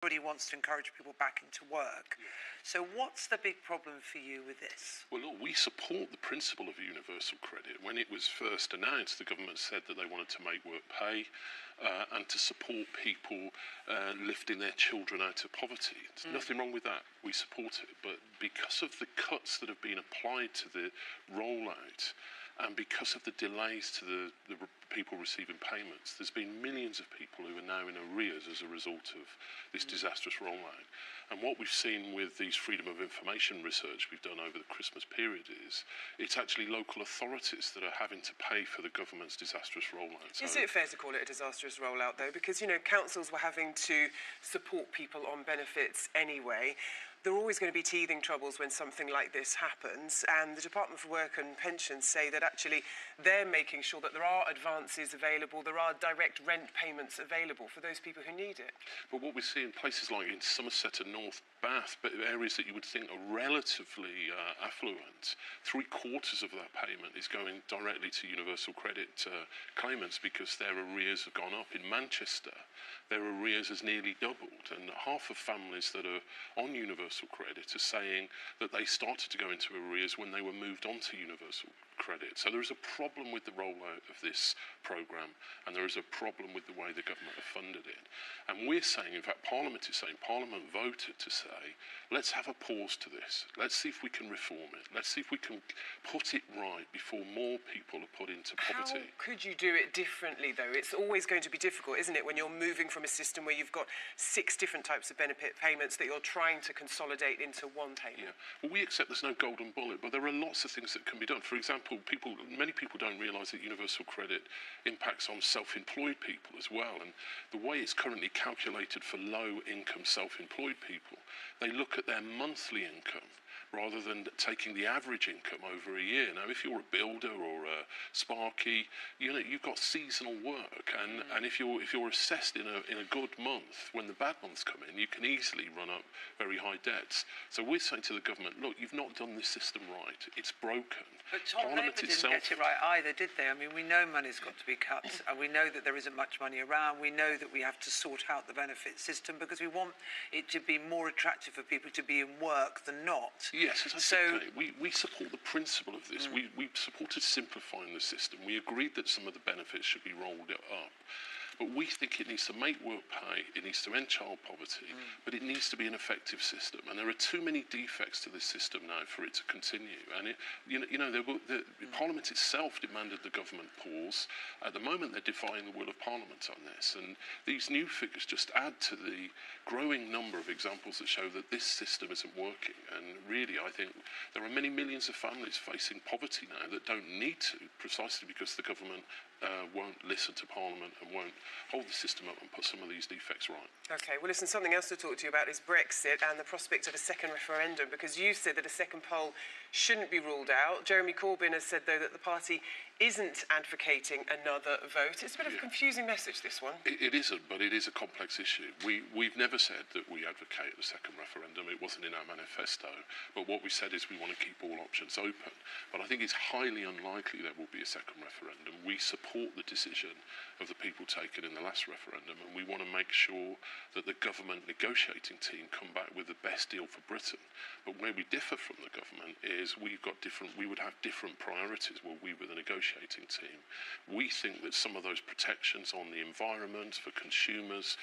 Everybody wants to encourage people back into work. Yeah. So what's the big problem for you with this? Well, look, we support the principle of universal credit. When it was first announced, the government said that they wanted to make work pay and to support people lifting their children out of poverty. There's nothing wrong with that. We support it. But because of the cuts that have been applied to the rollout, and because of the delays to the people receiving payments, there's been millions of people who are now in arrears as a result of this disastrous rollout. And what we've seen with these freedom of information research we've done over the Christmas period is it's actually local authorities that are having to pay for the government's disastrous rollout. Is it fair to call it a disastrous rollout, though? Because, you know, councils were having to support people on benefits anyway. There are always going to be teething troubles when something like this happens, and the Department for Work and Pensions say that actually they're making sure that there are advances available, there are direct rent payments available for those people who need it. But what we see in places like in Somerset and North Bath, but areas that you would think are relatively affluent, 3/4 of that payment is going directly to universal credit claimants because their arrears have gone up. In Manchester, their arrears has nearly doubled, and half of families that are on universal credit are saying that they started to go into arrears when they were moved on to universal credit. So there is a problem with the rollout of this programme, and there is a problem with the way the government have funded it. And we're saying, in fact, Parliament is saying, Parliament voted to say, let's have a pause to this. Let's see if we can reform it. Let's see if we can put it right before more people are put into poverty. How could you do it differently, though? It's always going to be difficult, isn't it, when you're moving from a system where you've got 6 different types of benefit payments that you're trying to consolidate into one payment? Yeah. Well, we accept there's no golden bullet, but there are lots of things that can be done. For example, many people don't realise that universal credit impacts on self-employed people as well. And the way it's currently calculated for low-income self-employed people, they look at their monthly income rather than taking the average income over a year. Now, if you're a builder or a sparky, you know, you've got seasonal work, and if you're assessed in a good month, when the bad months come in, you can easily run up very high debts. So we're saying to the government, look, you've not done this system right. It's broken. But Tom, Labour didn't get it right either, did they? I mean, we know money's got to be cut, and we know that there isn't much money around. We know that we have to sort out the benefit system because we want it to be more attractive for people to be in work than not. Yes, as I said, we support the principle of this. We supported simplifying the system. We agreed that some of the benefits should be rolled up. But we think it needs to make work pay, it needs to end child poverty, but it needs to be an effective system. And there are too many defects to this system now for it to continue. And the Parliament itself demanded the government pause. At the moment, they're defying the will of Parliament on this. And these new figures just add to the growing number of examples that show that this system isn't working. And really, I think there are many millions of families facing poverty now that don't need to, precisely because the government won't listen to Parliament and won't hold the system up and put some of these defects right. OK, well, listen, something else to talk to you about is Brexit and the prospect of a second referendum, because you said that a second poll shouldn't be ruled out. Jeremy Corbyn has said, though, that the party isn't advocating another vote. It's a bit of a confusing message, this one. It isn't, but it is a complex issue. We've never said that we advocate a second referendum. It wasn't in our manifesto. But what we said is we want to keep all options open. But I think it's highly unlikely there will be a second referendum. We support the decision of the people taken in the last referendum, and we want to make sure that the government negotiating team come back with the best deal for Britain. But where we differ from the government is we would have different priorities were we were the negotiating team. We think that some of those protections on the environment for consumers